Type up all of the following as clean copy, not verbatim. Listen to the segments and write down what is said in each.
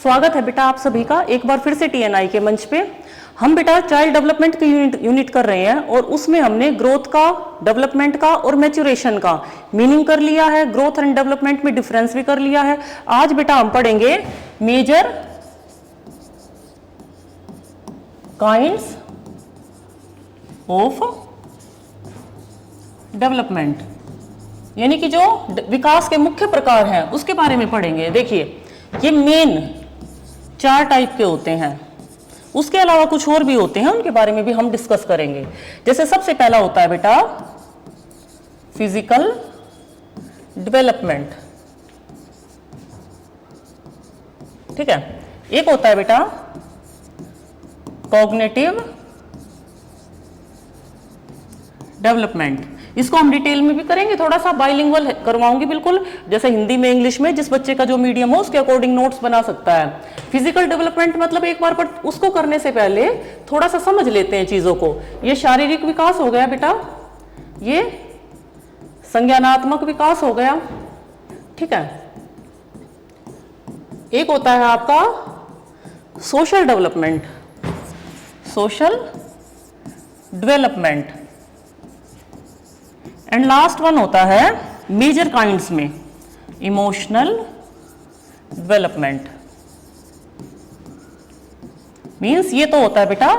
स्वागत है बेटा आप सभी का एक बार फिर से टीएनआई के मंच पे। हम बेटा चाइल्ड डेवलपमेंट की यूनिट कर रहे हैं और उसमें हमने ग्रोथ का, डेवलपमेंट का और मैच्योरेशन का मीनिंग कर लिया है, ग्रोथ एंड डेवलपमेंट में डिफरेंस भी कर लिया है। आज बेटा हम पढ़ेंगे मेजर काइंड्स ऑफ डेवलपमेंट, यानी कि जो विकास के मुख्य प्रकार हैं उसके बारे में पढ़ेंगे। देखिए ये मेन 4 टाइप के होते हैं, उसके अलावा कुछ और भी होते हैं, उनके बारे में भी हम डिस्कस करेंगे। जैसे सबसे पहला होता है बेटा फिजिकल डेवलपमेंट, ठीक है। एक होता है बेटा कॉग्निटिव डेवलपमेंट, इसको हम डिटेल में भी करेंगे, थोड़ा सा बाइलिंगुअल करवाऊंगी बिल्कुल, जैसे हिंदी में इंग्लिश में, जिस बच्चे का जो मीडियम हो उसके अकॉर्डिंग नोट्स बना सकता है। फिजिकल डेवलपमेंट मतलब एक बार पर उसको करने से पहले थोड़ा सा समझ लेते हैं चीजों को। ये शारीरिक विकास हो गया बेटा, ये संज्ञानात्मक विकास हो गया, ठीक है। एक होता है आपका social development, social development, and last one होता है मेजर काइंड्स में इमोशनल डेवलपमेंट। मींस ये तो होता है बेटा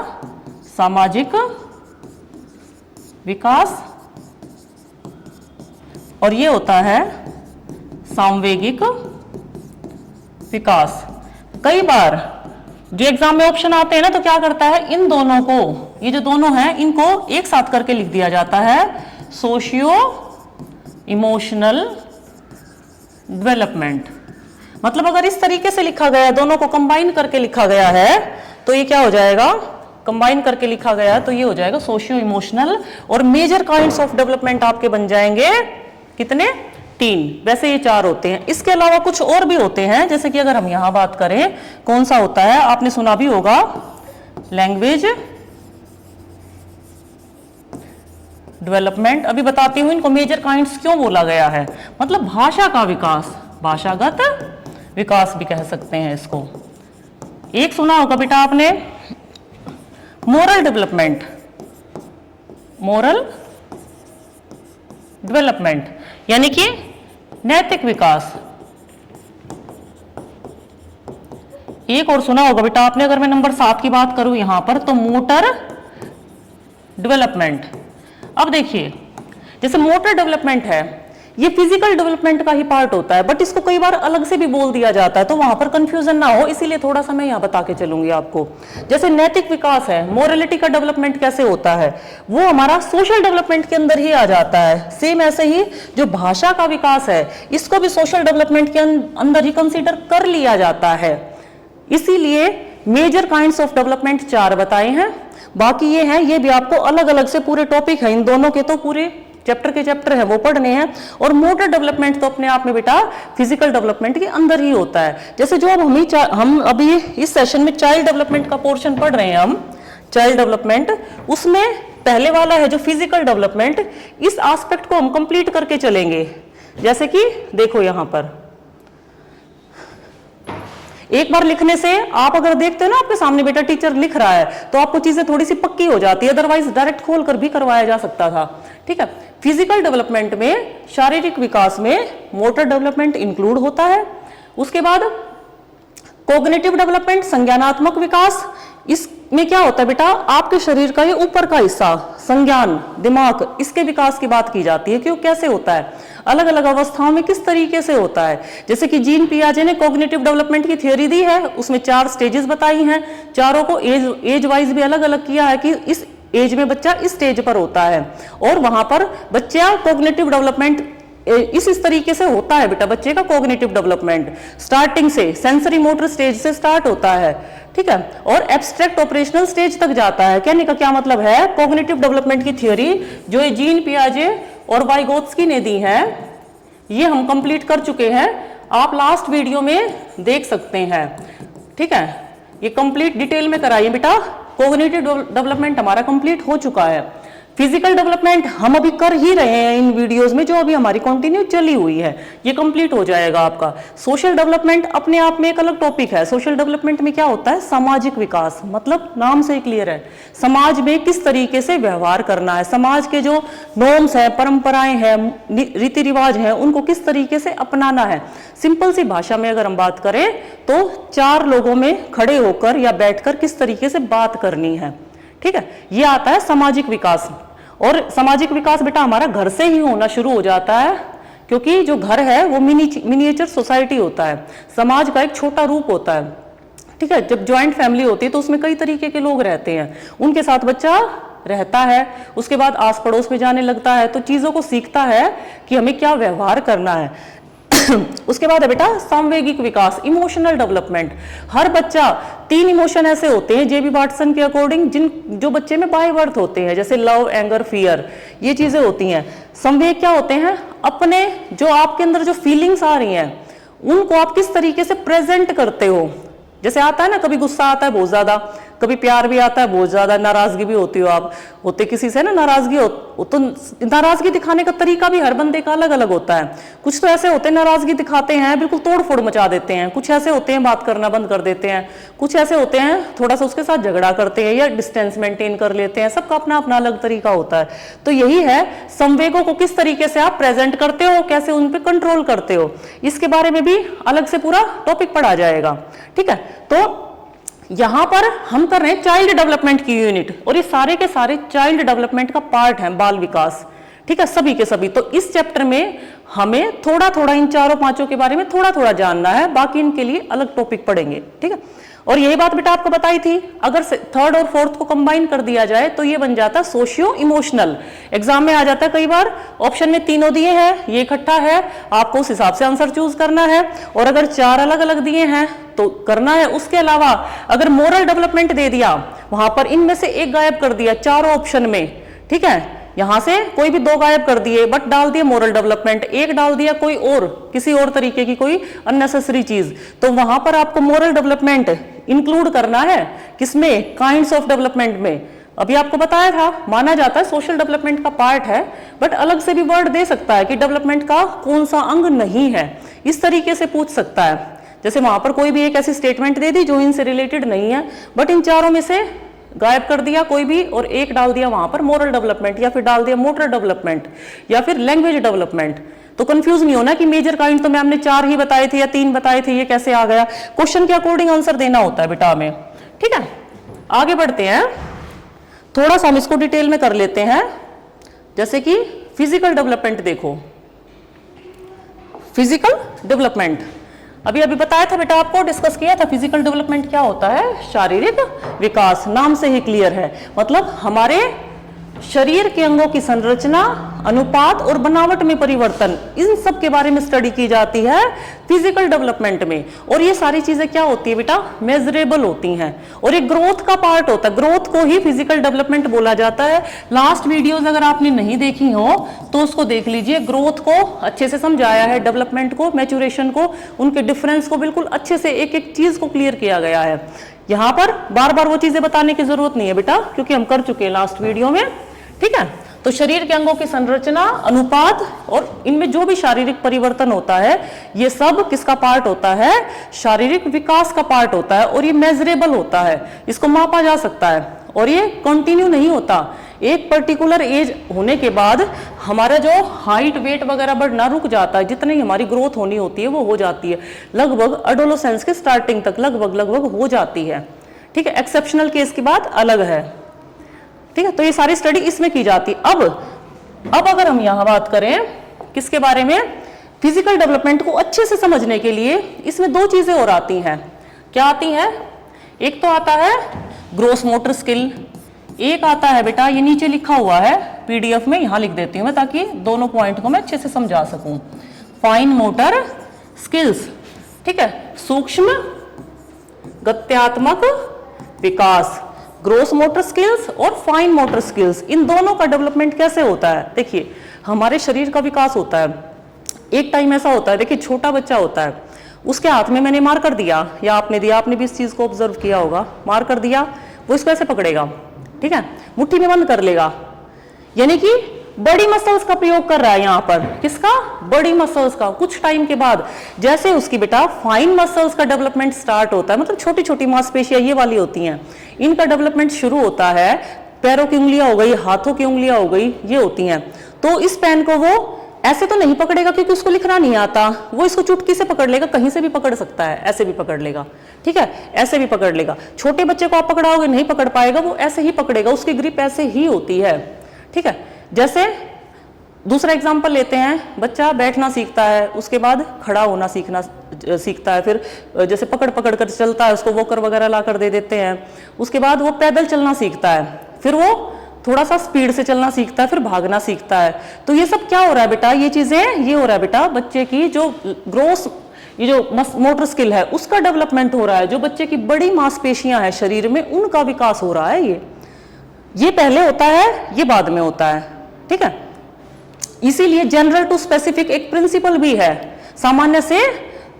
सामाजिक विकास और ये होता है सांवेगिक विकास। कई बार जो एग्जाम में ऑप्शन आते हैं ना, तो क्या करता है इन दोनों को, ये जो दोनों हैं इनको एक साथ करके लिख दिया जाता है सोशियो इमोशनल डेवलपमेंट। मतलब अगर इस तरीके से लिखा गया है, दोनों को कंबाइन करके लिखा गया है, तो ये क्या हो जाएगा, कंबाइन करके लिखा गया है तो ये हो जाएगा सोशियो इमोशनल। और मेजर काइंड्स ऑफ डेवलपमेंट आपके बन जाएंगे कितने, 3। वैसे ये 4 होते हैं, इसके अलावा कुछ और भी होते हैं। जैसे कि अगर हम यहां बात करें, कौन सा होता है, आपने सुना भी होगा लैंग्वेज डेवलपमेंट। अभी बताती हूं इनको मेजर काइंड्स क्यों बोला गया है। मतलब भाषा का विकास, भाषागत विकास भी कह सकते हैं इसको। एक सुना होगा बेटा आपने मोरल डेवलपमेंट, मोरल डेवलपमेंट यानी कि नैतिक विकास। एक और सुना होगा बेटा आपने, अगर मैं नंबर 7 की बात करूं यहां पर, तो मोटर डेवलपमेंट। अब देखिए जैसे मोटर डेवलपमेंट है, ये फिजिकल डेवलपमेंट का ही पार्ट होता है, बट इसको कई बार अलग से भी बोल दिया जाता है, तो वहां पर कंफ्यूजन ना हो इसीलिए थोड़ा सा मैं यहां बता के चलूंगी आपको। जैसे नैतिक विकास है, मोरलिटी का डेवलपमेंट कैसे होता है, वो हमारा सोशल डेवलपमेंट के अंदर ही आ जाता है। सेम ऐसे ही जो भाषा का विकास है, इसको भी सोशल डेवलपमेंट के अंदर ही कंसीडर कर लिया जाता है। इसीलिए मेजर काइंड्स ऑफ डेवलपमेंट 4 बताए हैं। बाकी ये है, ये भी आपको अलग अलग से पूरे टॉपिक है, इन दोनों के तो पूरे चैप्टर के चैप्टर है वो पढ़ने हैं। और मोटर डेवलपमेंट तो अपने आप में बेटा फिजिकल डेवलपमेंट के अंदर ही होता है। जैसे जो अब हम अभी इस सेशन में चाइल्ड डेवलपमेंट का पोर्शन पढ़ रहे हैं, हम चाइल्ड डेवलपमेंट, उसमें पहले वाला है जो फिजिकल डेवलपमेंट, इस एस्पेक्ट को हम कंप्लीट करके चलेंगे। जैसे कि देखो यहां पर एक बार लिखने से, आप अगर देखते हो ना आपके सामने बेटा टीचर लिख रहा है, तो आपको चीजें थोड़ी सी पक्की हो जाती है, अदरवाइज डायरेक्ट खोल कर भी करवाया जा सकता था, ठीक है। फिजिकल डेवलपमेंट में, शारीरिक विकास में मोटर डेवलपमेंट इंक्लूड होता है। उसके बाद कॉग्निटिव डेवलपमेंट, संज्ञानात्मक विकास। इसमें क्या होता है बेटा, आपके शरीर का ये ऊपर का हिस्सा, संज्ञान, दिमाग, इसके विकास की बात की जाती है। क्यों, कैसे होता है, अलग अलग अवस्थाओं में किस तरीके से होता है। जैसे कि जीन पियाजे ने कॉग्निटिव डेवलपमेंट की थ्योरी दी है, उसमें 4 स्टेजेस बताई हैं, चारों को एज वाइज भी अलग अलग किया है कि इस एज में बच्चा इस स्टेज पर होता है, और वहां पर बच्चा कॉग्निटिव डेवलपमेंट इस तरीके से होता है बेटा। बच्चे का कॉग्निटिव डेवलपमेंट स्टार्टिंग से सेंसरी मोटर स्टेज से स्टार्ट होता है, ठीक है, और एब्स्ट्रैक्ट ऑपरेशनल स्टेज तक जाता है। कहने का क्या मतलब है, कॉग्निटिव डेवलपमेंट की थ्योरी जो जीन पियाजे और वाइगोत्स्की ने दी है, ये हम कंप्लीट कर चुके हैं, आप लास्ट वीडियो में देख सकते हैं, ठीक है। ये कंप्लीट डिटेल में कराइए बेटा, कॉग्निटिव डेवलपमेंट हमारा कंप्लीट हो चुका है। फिजिकल डेवलपमेंट हम अभी कर ही रहे हैं इन वीडियोस में, जो अभी हमारी कंटिन्यू चली हुई है, ये कंप्लीट हो जाएगा आपका। सोशल डेवलपमेंट अपने आप में एक अलग टॉपिक है। सोशल डेवलपमेंट में क्या होता है, सामाजिक विकास, मतलब नाम से ही क्लियर है, समाज में किस तरीके से व्यवहार करना है, समाज के जो नॉर्म्स है, परंपराएं हैं, रीति रिवाज है, उनको किस तरीके से अपनाना है। सिंपल सी भाषा में अगर हम बात करें तो चार लोगों में खड़े होकर या बैठकर किस तरीके से बात करनी है, ठीक है, ये आता है सामाजिक विकास। और सामाजिक विकास बेटा हमारा घर से ही होना शुरू हो जाता है, क्योंकि जो घर है वो मिनिएचर सोसाइटी होता है, समाज का एक छोटा रूप होता है, ठीक है। जब ज्वाइंट फैमिली होती है तो उसमें कई तरीके के लोग रहते हैं, उनके साथ बच्चा रहता है, उसके बाद आस पड़ोस में जाने लगता है, तो चीजों को सीखता है कि हमें क्या व्यवहार करना है। उसके बाद है बेटा सांवेगिक विकास, इमोशनल डेवलपमेंट। हर बच्चा 3 इमोशन ऐसे होते हैं जेबी वाटसन के अकॉर्डिंग, जो बच्चे में बाय बर्थ होते हैं, जैसे लव, एंगर, फियर, ये चीजें होती हैं। संवेग क्या होते हैं, अपने जो आपके अंदर जो फीलिंग्स आ रही हैं उनको आप किस तरीके से प्रेजेंट करते हो। जैसे आता है ना, कभी गुस्सा आता है बहुत ज्यादा, कभी प्यार भी आता है बहुत ज्यादा, नाराजगी भी होती हो, आप होते किसी से ना नाराजगी हो तो नाराजगी दिखाने का तरीका भी हर बंदे का अलग अलग होता है। कुछ तो ऐसे होते हैं नाराजगी दिखाते हैं बिल्कुल तोड़ फोड़ मचा देते हैं, कुछ ऐसे होते हैं बात करना बंद कर देते हैं, कुछ ऐसे होते हैं थोड़ा सा उसके साथ झगड़ा करते हैं या डिस्टेंस मेंटेन कर लेते हैं। सबका अपना अपना अलग तरीका होता है। तो यही है, संवेगों को किस तरीके से आप प्रेजेंट करते हो, कैसे उन पर कंट्रोल करते हो, इसके बारे में भी अलग से पूरा टॉपिक पढ़ा जाएगा, ठीक है। तो यहां पर हम कर रहे हैं चाइल्ड डेवलपमेंट की यूनिट, और ये सारे के सारे चाइल्ड डेवलपमेंट का पार्ट है, बाल विकास, ठीक है, सभी के सभी। तो इस चैप्टर में हमें थोड़ा थोड़ा इन चारों पांचों के बारे में थोड़ा थोड़ा जानना है, बाकी इनके लिए अलग टॉपिक पढ़ेंगे, ठीक है। और यही बात बेटा आपको बताई थी, अगर 3rd और 4th को कंबाइन कर दिया जाए तो ये बन जाता सोशियो इमोशनल। एग्जाम में आ जाता है कई बार, ऑप्शन में तीनों दिए हैं, ये इकट्ठा है, आपको उस हिसाब से आंसर चूज करना है। और अगर 4 अलग अलग दिए हैं तो करना है। उसके अलावा अगर मोरल डेवलपमेंट दे दिया, वहां पर इनमें से एक गायब कर दिया चारों ऑप्शन में, ठीक है, यहां से कोई भी 2 गायब कर दिए, बट डाल दिए मोरल डेवलपमेंट, एक डाल दिया कोई और किसी और तरीके की कोई अननेसेसरी चीज, तो वहां पर आपको मोरल डेवलपमेंट इंक्लूड करना है। किसमें, काइंड्स ऑफ डेवलपमेंट में। अभी आपको बताया था, माना जाता है सोशल डेवलपमेंट का पार्ट है, बट अलग से भी वर्ड दे सकता है कि डेवलपमेंट का कौन सा अंग नहीं है, इस तरीके से पूछ सकता है। जैसे वहां पर कोई भी एक ऐसी स्टेटमेंट दे दी जो इनसे रिलेटेड नहीं है, बट इन चारों में से गायब कर दिया कोई भी और एक डाल दिया वहां पर मोरल डेवलपमेंट, या फिर डाल दिया मोटर डेवलपमेंट, या फिर लैंग्वेज डेवलपमेंट। तो कंफ्यूज नहीं होना कि मेजर काइंड तो मैम ने 4 ही बताए थे या 3 बताए थे, ये कैसे आ गया। क्वेश्चन के अकॉर्डिंग आंसर देना होता है बेटा हमें, ठीक है। आगे बढ़ते हैं, थोड़ा सा हम इसको डिटेल में कर लेते हैं। जैसे कि फिजिकल डेवलपमेंट देखो, फिजिकल डेवलपमेंट अभी बताया था बेटा, आपको डिस्कस किया था। फिजिकल डेवलपमेंट क्या होता है, शारीरिक विकास, नाम से ही क्लियर है, मतलब हमारे शरीर के अंगों की संरचना, अनुपात और बनावट में परिवर्तन, इन सब के बारे में स्टडी की जाती है फिजिकल डेवलपमेंट में। और ये सारी चीजें क्या होती है बेटा, मेजरेबल होती हैं, और ये ग्रोथ का पार्ट होता है। ग्रोथ को ही फिजिकल डेवलपमेंट बोला जाता है। लास्ट वीडियोस अगर आपने नहीं देखी हो तो उसको देख लीजिए, ग्रोथ को अच्छे से समझाया है, डेवलपमेंट को, मैच्योरेशन को, उनके डिफरेंस को बिल्कुल अच्छे से एक एक चीज को क्लियर किया गया है। यहां पर बार बार वो चीजें बताने की जरूरत नहीं है बेटा, क्योंकि हम कर चुके हैं लास्ट वीडियो में, ठीक है। तो शरीर के अंगों की संरचना, अनुपात और इनमें जो भी शारीरिक परिवर्तन होता है, ये सब किसका पार्ट होता है, शारीरिक विकास का पार्ट होता है। और ये मेजरेबल होता है, इसको मापा जा सकता है, और ये कंटिन्यू नहीं होता। एक पर्टिकुलर एज होने के बाद हमारा जो हाइट, वेट वगैरह बढ़ना रुक जाता है, जितनी हमारी ग्रोथ होनी होती है वो हो जाती है, लगभग एडोलेसेंस के स्टार्टिंग तक लगभग हो जाती है, ठीक है। एक्सेप्शनल केस की बात अलग है, ठीक है। तो ये सारी स्टडी इसमें की जाती है। अब अगर हम यहां बात करें किसके बारे में, फिजिकल डेवलपमेंट को अच्छे से समझने के लिए इसमें 2 चीजें और आती हैं। क्या आती हैं, एक तो आता है ग्रोस मोटर स्किल, एक आता है बेटा, ये नीचे लिखा हुआ है पीडीएफ में, यहां लिख देती हूं मैं ताकि दोनों पॉइंट को मैं अच्छे से समझा सकूं। फाइन मोटर स्किल्स, ठीक है, सूक्ष्म गत्यात्मक विकास, ग्रोस मोटर स्किल्स और फाइन मोटर स्किल्स, इन दोनों का डेवलपमेंट कैसे होता है। देखिए, हमारे शरीर का विकास होता है, एक टाइम ऐसा होता है, देखिए छोटा बच्चा होता है, उसके हाथ में मैंने मार कर दिया या आपने दिया, आपने भी इस चीज को ऑब्जर्व किया होगा, मार कर दिया, वो इसको ऐसे पकड़ेगा, ठीक है, मुट्ठी में बंद कर लेगा, यानी कि बड़ी मसल्स का प्रयोग कर रहा है यहाँ पर। किसका? बड़ी मसल्स का। कुछ टाइम के बाद जैसे उसकी बेटा फाइन मसल्स का डेवलपमेंट स्टार्ट होता है, मतलब छोटी छोटी मांसपेशियां ये वाली होती हैं, इनका डेवलपमेंट शुरू होता है, पैरों की उंगलियां हो गई, हाथों की उंगलियां हो गई, ये होती हैं, तो इस पेन को वो ऐसे तो नहीं पकड़ेगा क्योंकि उसको लिखना नहीं आता, वो इसको चुटकी से पकड़ लेगा, कहीं से भी पकड़ सकता है, ऐसे भी पकड़ लेगा, ठीक है, ऐसे भी पकड़ लेगा। छोटे बच्चे को आप पकड़ाओगे नहीं पकड़ पाएगा, वो ऐसे ही पकड़ेगा, उसकी ग्रिप ऐसे ही होती है, ठीक है। जैसे दूसरा एग्जाम्पल लेते हैं, बच्चा बैठना सीखता है, उसके बाद खड़ा होना सीखता है, फिर जैसे पकड़ पकड़ कर चलता है, उसको वॉकर वगैरह ला कर दे देते हैं, उसके बाद वो पैदल चलना सीखता है, फिर वो थोड़ा सा स्पीड से चलना सीखता है, फिर भागना सीखता है। तो ये सब क्या हो रहा है बेटा, ये चीजें ये हो रहा है बेटा, बच्चे की जो ग्रोस, ये जो मोटर स्किल है उसका डेवलपमेंट हो रहा है, जो बच्चे की बड़ी मांसपेशियां हैं शरीर में उनका विकास हो रहा है। ये पहले होता है, ये बाद में होता है, ठीक है। इसीलिए जनरल टू स्पेसिफिक एक प्रिंसिपल भी है, सामान्य से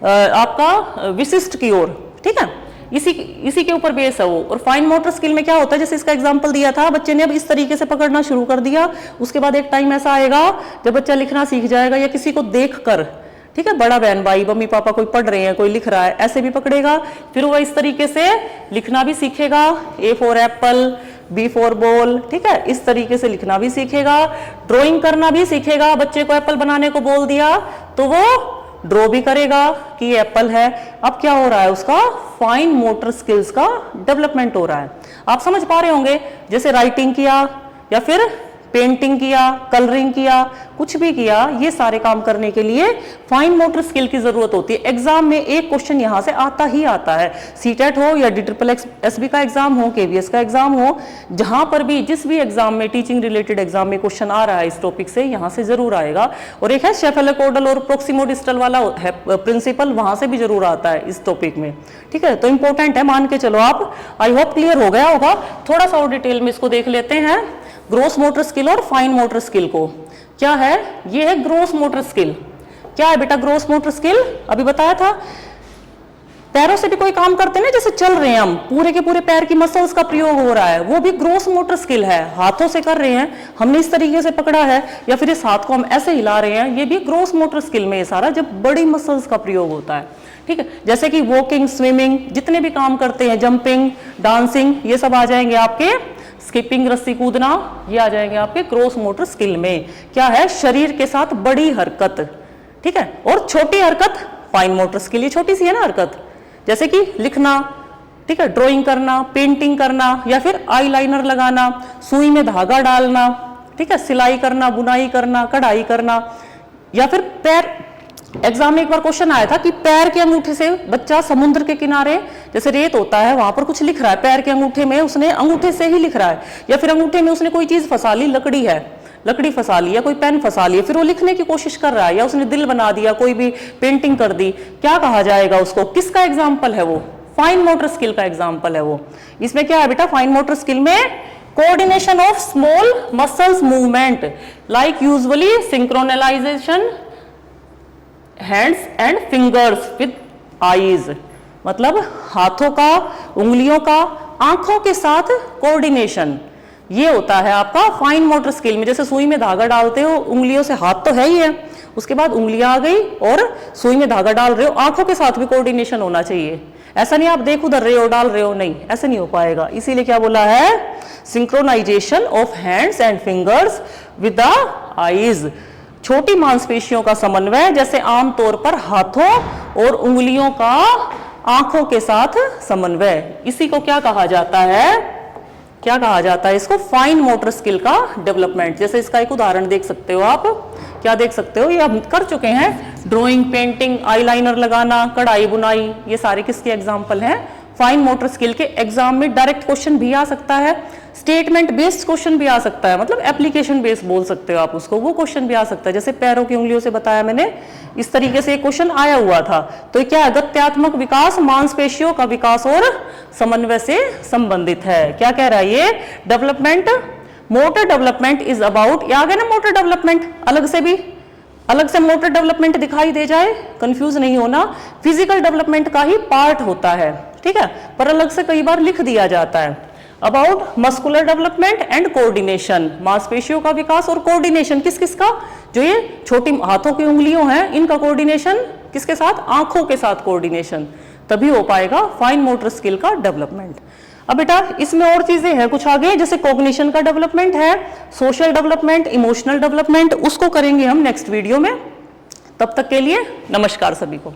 आपका विशिष्ट की ओर, ठीक है, इसी के ऊपर बेस है वो। और फाइन मोटर स्किल में क्या होता है, जैसे इसका एग्जांपल दिया था, बच्चे ने अब इस तरीके से पकड़ना शुरू कर दिया, उसके बाद एक टाइम ऐसा आएगा जब बच्चा लिखना सीख जाएगा, या किसी को देखकर, ठीक है, बड़ा बहन भाई मम्मी पापा कोई पढ़ रहे हैं, कोई लिख रहा है, ऐसे भी पकड़ेगा, फिर वह इस तरीके से लिखना भी सीखेगा, A for Apple, B for ball, ठीक है, इस तरीके से लिखना भी सीखेगा, ड्राइंग करना भी सीखेगा। बच्चे को एप्पल बनाने को बोल दिया तो वो ड्रॉ भी करेगा कि ये एप्पल है। अब क्या हो रहा है, उसका फाइन मोटर स्किल्स का डेवलपमेंट हो रहा है। आप समझ पा रहे होंगे, जैसे राइटिंग किया या फिर पेंटिंग किया, कलरिंग किया, कुछ भी किया, ये सारे काम करने के लिए फाइन मोटर स्किल की जरूरत होती है। एग्जाम में एक क्वेश्चन यहां से आता ही आता है, सीटेट हो या DSSB का एग्जाम हो, KVS का एग्जाम हो, जहां पर भी जिस भी एग्जाम में टीचिंग रिलेटेड एग्जाम में क्वेश्चन आ रहा है इस टॉपिक से, यहां से जरूर आएगा। और एक है शेफेलोकोडल और प्रोक्सिमोडिस्टल वाला है प्रिंसिपल, वहां से भी जरूर आता है इस टॉपिक में, ठीक है। तो इंपॉर्टेंट है, मान के चलो आप। आई होप क्लियर हो गया होगा। थोड़ा सा और डिटेल में इसको देख लेते हैं, ग्रोस मोटर स्किल और फाइन मोटर स्किल को। क्या है, ये है ग्रोस मोटर स्किल। क्या है बेटा ग्रोस मोटर स्किल? अभी बताया था, पैरों से भी कोई काम करते हैं ना, जैसे चल रहे हैं हम, पूरे के पूरे पैर की मसल्स का प्रयोग हो रहा है, वो भी ग्रोस मोटर स्किल है। हाथों से कर रहे हैं, हमने इस तरीके से पकड़ा है, या फिर इस हाथ को हम ऐसे हिला रहे हैं, ये भी ग्रोस मोटर स्किल में ये सारा, जब बड़ी मसल्स का प्रयोग होता है, ठीक है। जैसे कि वॉकिंग, स्विमिंग, जितने भी काम करते हैं, जंपिंग, डांसिंग, ये सब आ जाएंगे आपके, स्किपिंग, रस्सी कूदना, ये आ जाएंगे आपके ग्रोस मोटर स्किल में। क्या है, शरीर के साथ बड़ी हरकत, ठीक है, और छोटी हरकत फाइन मोटर स्किल। ये छोटी सी है ना हरकत, जैसे कि लिखना, ठीक है, ड्राइंग करना, पेंटिंग करना, या फिर आईलाइनर लगाना, सुई में धागा डालना, ठीक है, सिलाई करना, बुनाई करना, कढ़ाई करना, या फिर पैर। एग्जाम में एक बार क्वेश्चन आया था कि पैर के अंगूठे से बच्चा समुद्र के किनारे, जैसे रेत होता है, वहां पर कुछ लिख रहा है, पैर के अंगूठे में उसने अंगूठे से ही लिख रहा है, या फिर अंगूठे में उसने कोई चीज फंसा ली, लकड़ी है, लकड़ी फंसा ली, या कोई पेन फंसा ली, फिर वो लिखने की कोशिश कर रहा है, या उसने दिल बना दिया, कोई भी पेंटिंग कर दी, क्या कहा जाएगा उसको? किसका एग्जाम्पल है वो? फाइन मोटर स्किल का एग्जाम्पल है वो। इसमें क्या है बेटा, फाइन मोटर स्किल में coordination of small muscles movement like usually synchronization hands and fingers with eyes, मतलब हाथों का, उंगलियों का, आंखों के साथ कोऑर्डिनेशन, ये होता है आपका फाइन मोटर स्किल में। जैसे सुई में धागा डालते हो, उंगलियों से, हाथ तो है ही है, उसके बाद उंगलियां आ गई और सुई में धागा डाल रहे हो, आंखों के साथ भी कोऑर्डिनेशन होना चाहिए। ऐसा नहीं आप देख उधर रहे हो डाल रहे हो, नहीं, ऐसे नहीं हो पाएगा। इसीलिए क्या बोला है, synchronisation of hands and fingers with the eyes, छोटी मांसपेशियों का समन्वय, जैसे आमतौर पर हाथों और उंगलियों का आंखों के साथ समन्वय, इसी को क्या कहा जाता है, क्या कहा जाता है इसको? फाइन मोटर स्किल का डेवलपमेंट। जैसे इसका एक उदाहरण देख सकते हो आप, क्या देख सकते हो, ये हम कर चुके हैं, ड्राइंग, पेंटिंग, आईलाइनर लगाना, कढ़ाई बुनाई, ये सारे किसके एग्जाम्पल हैं? फाइन मोटर स्किल के। एग्जाम में डायरेक्ट क्वेश्चन भी आ सकता है, स्टेटमेंट बेस्ड क्वेश्चन भी आ सकता है, मतलब एप्लीकेशन बेस्ड बोल सकते हो आप उसको, वो क्वेश्चन भी आ सकता है। जैसे पैरों की उंगलियों से बताया मैंने, इस तरीके से एक क्वेश्चन आया हुआ था। तो क्या है, गत्यात्मक विकास मांसपेशियों का विकास और समन्वय से संबंधित है। क्या कह रहा है ये? Development, motor development is about, ये आ गया ना मोटर डेवलपमेंट, अलग से भी, अलग से मोटर डेवलपमेंट दिखाई दे जाए, कंफ्यूज नहीं होना, फिजिकल डेवलपमेंट का ही पार्ट होता है, ठीक है, पर अलग से कई बार लिख दिया जाता है। About muscular development and coordination, मांसपेशियों का विकास और कोऑर्डिनेशन किस किस का, जो ये छोटी हाथों की उंगलियों हैं इनका कोऑर्डिनेशन किसके साथ, आंखों के साथ कोऑर्डिनेशन, तभी हो पाएगा फाइन मोटर स्किल का डेवलपमेंट। अब बेटा इसमें और चीजें हैं कुछ आगे, जैसे कॉग्निशन का डेवलपमेंट है, सोशल डेवलपमेंट, इमोशनल डेवलपमेंट, उसको करेंगे हम नेक्स्ट वीडियो में। तब तक के लिए नमस्कार सभी को।